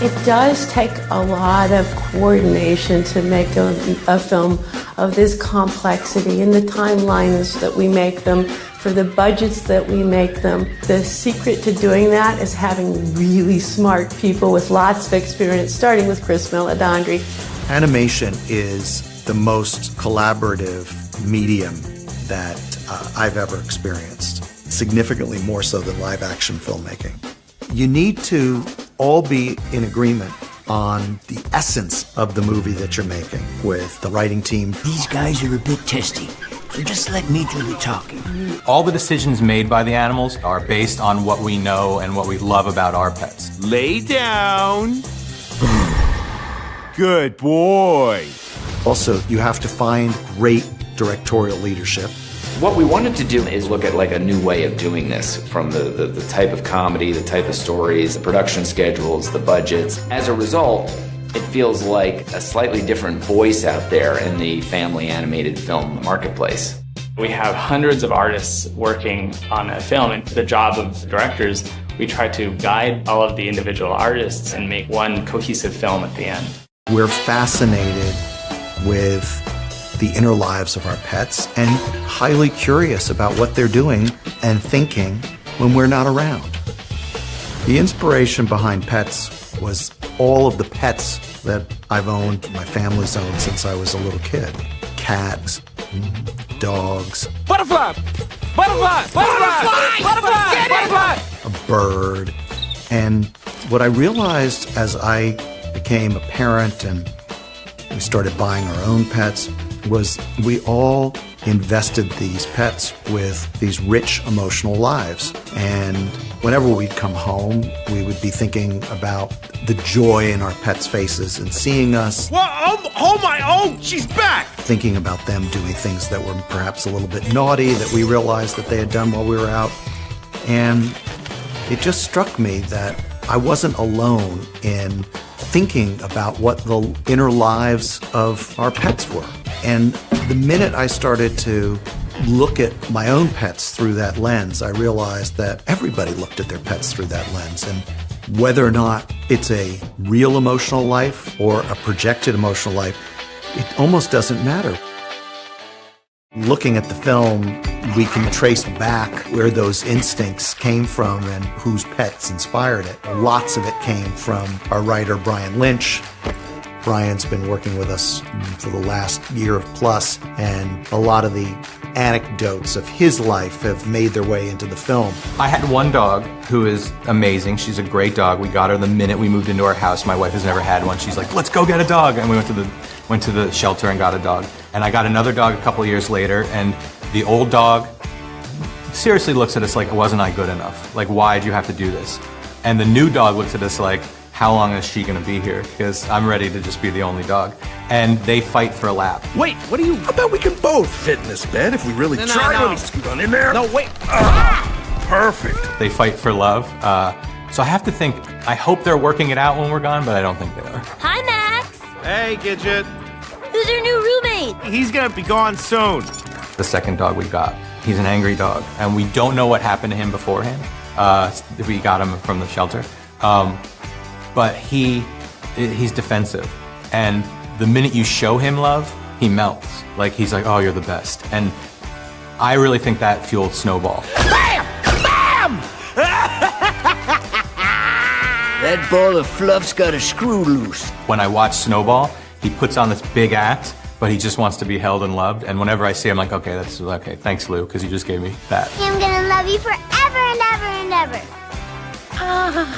It does take a lot of coordination to make a film of this complexity, and the timelines that we make them, for the budgets that we make them. The secret to doing that is having really smart people with lots of experience, starting with Chris Meledandri. Animation is the most collaborative medium that I've ever experienced, significantly more so than live action filmmaking. You need to all be in agreement on the essence of the movie that you're making with the writing team. These guys are a bit testy, so just let me do the talking. All the decisions made by the animals are based on what we know and what we love about our pets. Lay down. Good boy. Also, you have to find great directorial leadership. What we wanted to do is look at like a new way of doing this, from the type of comedy, the type of stories, the production schedules, the budgets. As a result, it feels like a slightly different voice out there in the family animated film marketplace. We have hundreds of artists working on a film, and the job of directors, we try to guide all of the individual artists and make one cohesive film at the end. We're fascinated with the inner lives of our pets and highly curious about what they're doing and thinking when we're not around. The inspiration behind Pets was all of the pets that I've owned, my family's owned since I was a little kid. Cats, dogs. Butterfly! Butterfly! Butterfly! Butterfly! Butterfly! A bird. And what I realized as I became a parent and we started buying our own pets was we all invested these pets with these rich emotional lives. And whenever we'd come home, we would be thinking about the joy in our pets' faces and seeing us. Well, oh my, oh, she's back! Thinking about them doing things that were perhaps a little bit naughty that we realized that they had done while we were out. And it just struck me that I wasn't alone in thinking about what the inner lives of our pets were. And the minute I started to look at my own pets through that lens, I realized that everybody looked at their pets through that lens. And whether or not it's a real emotional life or a projected emotional life, it almost doesn't matter. Looking at the film, we can trace back where those instincts came from and whose pets inspired it. Lots of it came from our writer, Brian Lynch. Brian's been working with us for the last year plus, and a lot of the anecdotes of his life have made their way into the film. I had one dog who is amazing. She's a great dog. We got her the minute we moved into our house. My wife has never had one. She's like, let's go get a dog. And we went to the shelter and got a dog. And I got another dog a couple years later, and the old dog seriously looks at us like, wasn't I good enough? Like, why'd you have to do this? And the new dog looks at us like, how long is she gonna be here? Because I'm ready to just be the only dog. And they fight for a lap. Wait, what are you? I bet we can both fit in this bed if we really try. Let me scoot on in there. No, wait. Perfect. They fight for love. So I have to think, I hope they're working it out when we're gone, but I don't think they are. Hi, Max. Hey, Gidget. Who's your new roommate? He's gonna be gone soon. The second dog we got, he's an angry dog, and we don't know what happened to him beforehand. We got him from the shelter. But he's defensive. And the minute you show him love, he melts. Like, he's like, oh, you're the best. And I really think that fueled Snowball. Bam! Bam! That ball of fluff's got a screw loose. When I watch Snowball, he puts on this big act, but he just wants to be held and loved. And whenever I see him, I'm like, okay, that's okay. Thanks, Lou, because you just gave me that. I'm gonna love you forever and ever and ever.